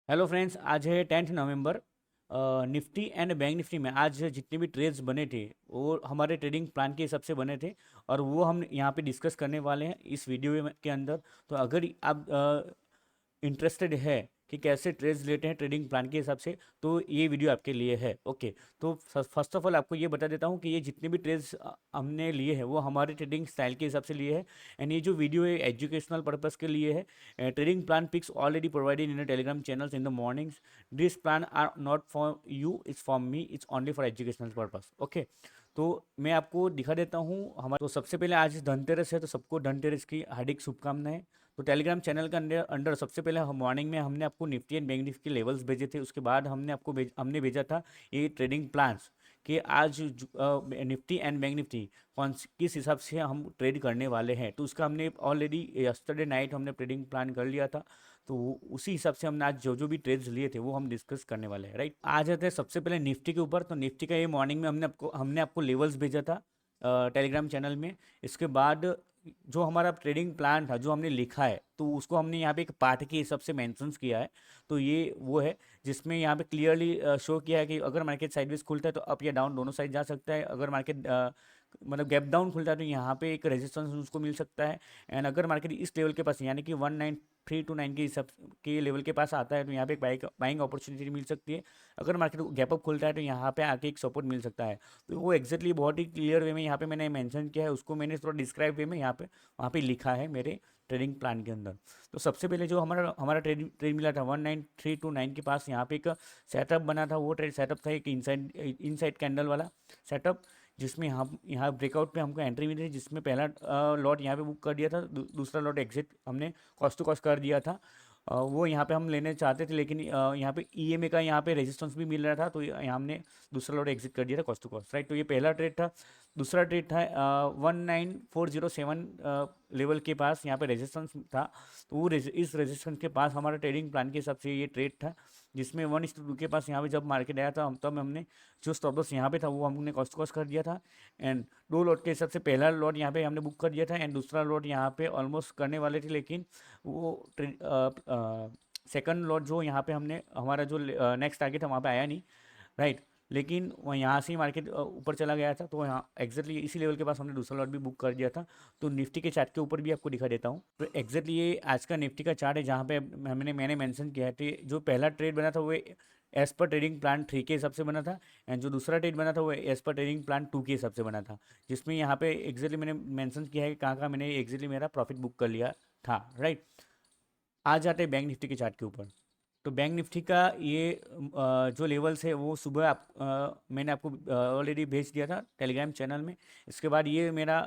Hello friends, आज है 10 नवंबर। Nifty and bank Nifty में आज जितने भी ट्रेड्स बने थे वो हमारे ट्रेडिंग प्लान के हिसाब से बने थे और वो हम यहाँ पे डिस्कस करने वाले हैं इस वीडियो के अंदर। तो अगर आप इंटरेस्टेड है कि कैसे ट्रेड्स लेते हैं ट्रेडिंग प्लान के हिसाब से, तो ये वीडियो आपके लिए है। ओके, तो फर्स्ट ऑफ ऑल आपको ये बता देता हूँ कि ये जितने भी ट्रेड्स हमने लिए हैं वो हमारे ट्रेडिंग स्टाइल के हिसाब से लिए हैं। एंड ये जो वीडियो है एजुकेशनल पर्पस के लिए है। Trading plan picks already provided in Telegram channels in the mornings. This plan are not for you, it's for me, it's only for educational purpose. Okay, तो मैं आपको दिखा देता हूँ हमारा। तो सबसे पहले आज धनतेरस है, तो सबको धनतेरस की हार्दिक शुभकामनाएं। तो टेलीग्राम चैनल के अंदर अंडर सबसे पहले हम मॉर्निंग में हमने आपको निफ्टी एंड बैंक निफ्टी के लेवल्स भेजे थे। उसके बाद हमने भेजा था ये ट्रेडिंग प्लान्स कि आज निफ्टी एंड बैंक निफ्टी किस हिसाब से हम ट्रेड करने वाले हैं। तो उसका हमने ऑलरेडी यस्टरडे नाइट हमने ट्रेडिंग प्लान कर लिया था। तो उसी हिसाब से हमने आज जो जो भी ट्रेड्स लिए थे वो हम डिस्कस करने वाले हैं। राइट, आ जाते हैं सबसे पहले निफ्टी के ऊपर। तो निफ्टी का ये मॉर्निंग में हमने आपको लेवल्स भेजा था टेलीग्राम चैनल में। इसके बाद जो हमारा ट्रेडिंग प्लान था जो हमने लिखा है, तो उसको हमने यहाँ पे एक पार्ट के हिसाब से मेंशंस किया है। तो ये वो है जिसमें यहाँ पे क्लियरली शो किया है कि अगर मार्केट साइडवेज खुलता है तो अप या डाउन दोनों साइड जा सकता है। अगर मार्केट मतलब गैप डाउन खुलता है तो यहाँ पे एक रेजिस्टेंस उसको मिल सकता है। एंड अगर मार्केट इस लेवल के पास यानी कि 19,329 के हिसाब के लेवल के पास आता है तो यहाँ पे एक बाइंग अपॉर्चुनिटी मिल सकती है। अगर मार्केट गैप अप खुलता है तो यहाँ पे आके एक सपोर्ट मिल सकता है। तो वो एक्जैक्टली बहुत ही क्लियर वे में यहाँ पे मैंने मेंशन किया है, उसको मैंने थोड़ा डिस्क्राइब वे में यहाँ पे वहाँ पे लिखा है मेरे ट्रेडिंग प्लान के अंदर। तो सबसे पहले जो हमारा हमारा ट्रेड मिला था 19,329 के पास, यहाँ पे एक सेटअप बना था। वो ट्रेड सेटअप था एक इनसाइड कैंडल वाला सेटअप, जिसमें हम यहाँ ब्रेकआउट पे हमको एंट्री मिली थी, जिसमें पहला लॉट यहाँ पे बुक कर दिया था, दूसरा लॉट एग्जिट हमने कॉस्ट टू कॉस्ट कर दिया था। वो यहाँ पे हम लेने चाहते थे लेकिन यहाँ पे ईएमए का यहाँ पे रेजिस्टेंस भी मिल रहा था, तो यहाँ हमने दूसरा लॉट एग्जिट कर दिया था कॉस्ट टू कॉस्ट। राइट, तो ये पहला ट्रेड था। दूसरा ट्रेड था 19,407 लेवल के पास यहाँ पे रेजिस्टेंस था। तो वो इस रेजिस्टेंस के पास हमारा ट्रेडिंग प्लान के हिसाब से ये ट्रेड था, जिसमें 1:2 के पास यहाँ पे जब मार्केट आया था तब हमने जो स्टॉप लॉस यहाँ पे था वो हमने कॉस्ट कॉस्ट कर दिया था। एंड दो लॉट के हिसाब से पहला लॉट यहाँ पे हमने बुक कर दिया था एंड दूसरा लॉट यहाँ पे ऑलमोस्ट करने वाले थे, लेकिन वो सेकंड लॉट जो यहाँ पे हमने हमारा जो नेक्स्ट टारगेट था वहाँ पे आया नहीं। राइट, लेकिन वह यहाँ से ही मार्केट ऊपर चला गया था, तो यहाँ एग्जैक्टली इसी लेवल के पास हमने दूसरा लॉट भी बुक कर दिया था। तो निफ्टी के चार्ट के ऊपर भी आपको दिखा देता हूँ। तो एग्जैक्टली ये आज का निफ्टी का चार्ट है, जहाँ पे मैंने मेंशन किया है। तो जो पहला ट्रेड बना था वो एज पर ट्रेडिंग प्लान 3 के हिसाब से बना था, एंड जो दूसरा ट्रेड बना था वो एज पर ट्रेडिंग प्लान 2 के हिसाब से बना था, जिसमें यहाँ पे एग्जैक्टली मैंने मेंशन किया है कि कहाँ कहाँ मैंने एग्जैक्टली मेरा प्रॉफिट बुक कर लिया था। राइट, आ जाते हैं बैंक निफ्टी के चार्ट के ऊपर। तो बैंक निफ्टी का ये जो लेवल्स है वो सुबह मैंने आपको ऑलरेडी भेज दिया था टेलीग्राम चैनल में। इसके बाद ये मेरा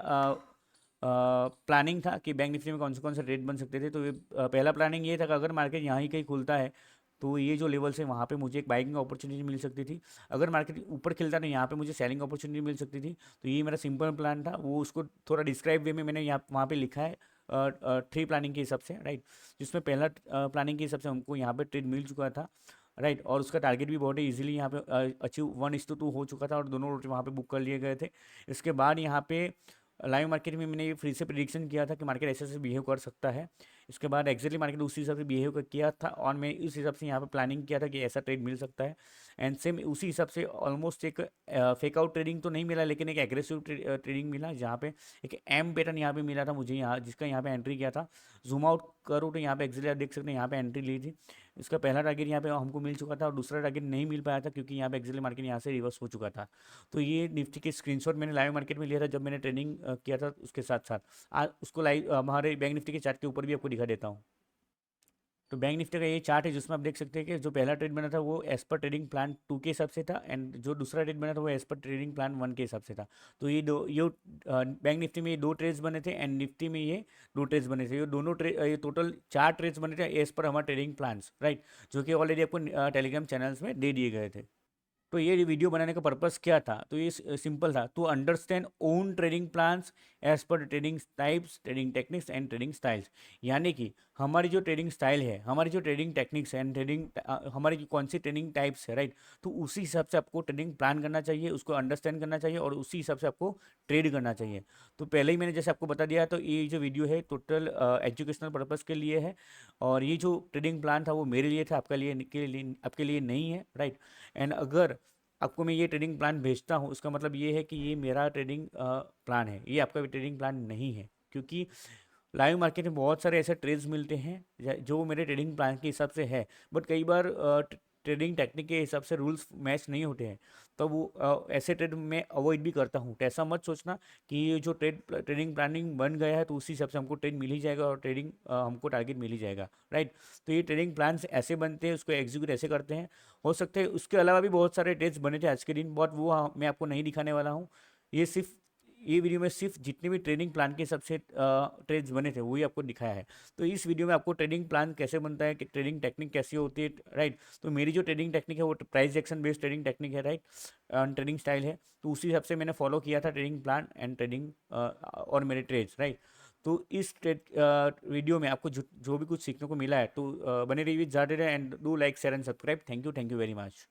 प्लानिंग था कि बैंक निफ्टी में कौन से ट्रेड बन सकते थे। तो ये पहला प्लानिंग ये था कि अगर मार्केट यहाँ ही कहीं खुलता है तो ये जो लेवल्स है वहाँ पे मुझे एक बाइंग अपॉर्चुनिटी मिल सकती थी। अगर मार्केट ऊपर खिलता तो यहाँ पे मुझे सेलिंग अपॉर्चुनिटी मिल सकती थी। तो ये मेरा सिंपल प्लान था, वो उसको थोड़ा डिस्क्राइब वे में मैंने यहाँ वहाँ पे लिखा है 3 प्लानिंग के हिसाब से। राइट, जिसमें पहला प्लानिंग के हिसाब से हमको यहाँ पे ट्रेड मिल चुका था। राइट, और उसका टारगेट भी बहुत ही इजीली यहाँ पे अचीव 1:2 हो चुका था और दोनों रोड वहाँ पे बुक कर लिए गए थे। इसके बाद यहाँ पे लाइव मार्केट में मैंने ये फ्री से प्रिडिक्शन किया था कि मार्केट ऐसे ऐसे बिहेव कर सकता है। इसके बाद एक्जैक्टली मार्केट उसी हिसाब से बिहेव किया था और मैं उस हिसाब से यहाँ पे प्लानिंग किया था कि ऐसा ट्रेड मिल सकता है। एंड सेम उसी हिसाब से ऑलमोस्ट एक फेक आउट ट्रेडिंग तो नहीं मिला, लेकिन एक एग्रेसिव ट्रेडिंग मिला, जहाँ पे एक एम पैटर्न यहाँ पे मिला था मुझे, यहाँ जिसका यहाँ पे एंट्री किया था। जूम आउट करो तो यहाँ पे एक्जैक्टली आप देख सकते हैं यहाँ पे एंट्री ली थी। इसका पहला टारगेट यहाँ पे हमको मिल चुका था और दूसरा टारगेट नहीं मिल पाया था क्योंकि यहाँ पे एक्जैक्टली मार्केट यहाँ से रिवर्स हो चुका था। तो ये निफ्टी के स्क्रीनशॉट मैंने लाइव मार्केट में लिया था जब मैंने ट्रेनिंग किया था। उसके साथ साथ आज उसको लाइव हमारे बैंक निफ्टी के चार्ट के ऊपर भी आपको दिखा देता हूँ। तो बैंक निफ्टी का ये चार्ट है जिसमें आप देख सकते हैं कि जो पहला ट्रेड बना था वो एज पर ट्रेडिंग प्लान 2 के हिसाब से था, एंड जो दूसरा ट्रेड बना था वो एज पर ट्रेडिंग प्लान 1 के हिसाब से था। तो ये बैंक निफ्टी में ये 2 ट्रेड्स बने थे एंड निफ्टी में ये 2 ट्रेड्स बने थे। ये दोनों ये टोटल 4 ट्रेड्स बने थे एज पर हमारे ट्रेडिंग प्लान्स। राइट, जो कि ऑलरेडी आपको टेलीग्राम चैनल्स में दे दिए गए थे। तो ये वीडियो बनाने का पर्पस क्या था, तो ये सिंपल था, to understand own trading plans as per trading types, trading techniques and trading styles. यानी कि हमारी जो ट्रेडिंग स्टाइल है, हमारी जो ट्रेडिंग टेक्निक्स है एंड ट्रेडिंग हमारी जो कौन सी ट्रेडिंग टाइप्स है, राइट, तो उसी हिसाब से आपको ट्रेडिंग प्लान करना चाहिए, उसको अंडरस्टैंड करना चाहिए और उसी हिसाब से आपको ट्रेड करना चाहिए। तो पहले ही मैंने जैसे आपको बता दिया, तो ये जो वीडियो है टोटल एजुकेशनल पर्पज़ के लिए है, और ये जो ट्रेडिंग प्लान था वो मेरे लिए था, आपके लिए नहीं है, राइट। एंड अगर आपको मैं ये ट्रेडिंग प्लान भेजता हूँ, उसका मतलब ये है कि ये मेरा ट्रेडिंग प्लान है, ये आपका ट्रेडिंग प्लान नहीं है। क्योंकि लाइव मार्केट में बहुत सारे ऐसे ट्रेड्स मिलते हैं जो मेरे ट्रेडिंग प्लान के हिसाब से है, बट कई बार ट्रेडिंग टेक्निक के हिसाब से रूल्स मैच नहीं होते हैं, तो वो ऐसे ट्रेड मैं अवॉइड भी करता हूँ। तो ऐसा मत सोचना कि ये जो ट्रेडिंग प्लानिंग बन गया है तो उसी हिसाब से हमको ट्रेड मिल ही जाएगा और ट्रेडिंग हमको टारगेट मिल ही जाएगा, राइट। तो ये ट्रेडिंग प्लान ऐसे बनते हैं, उसको एग्जीक्यूट ऐसे करते हैं। हो सकता है उसके अलावा भी बहुत सारे ट्रेड्स बने थे आज के दिन, बट वो मैं आपको नहीं दिखाने वाला हूँ। ये सिर्फ ये वीडियो में सिर्फ जितने भी ट्रेडिंग प्लान के हिसाब से ट्रेड्स बने थे वही आपको दिखाया है। तो इस वीडियो में आपको ट्रेडिंग प्लान कैसे बनता है, कि ट्रेडिंग टेक्निक कैसी होती है, राइट। तो मेरी जो ट्रेडिंग टेक्निक है वो price action based trading technique है, राइट, ट्रेडिंग स्टाइल है। तो उसी हिसाब से मैंने फॉलो किया था ट्रेडिंग प्लान एंड ट्रेडिंग और मेरे ट्रेड्स, राइट। तो इस वीडियो में आपको जो भी कुछ सीखने को मिला है, तो बने रहिए with Jadeja and do like share and subscribe. Thank you very much.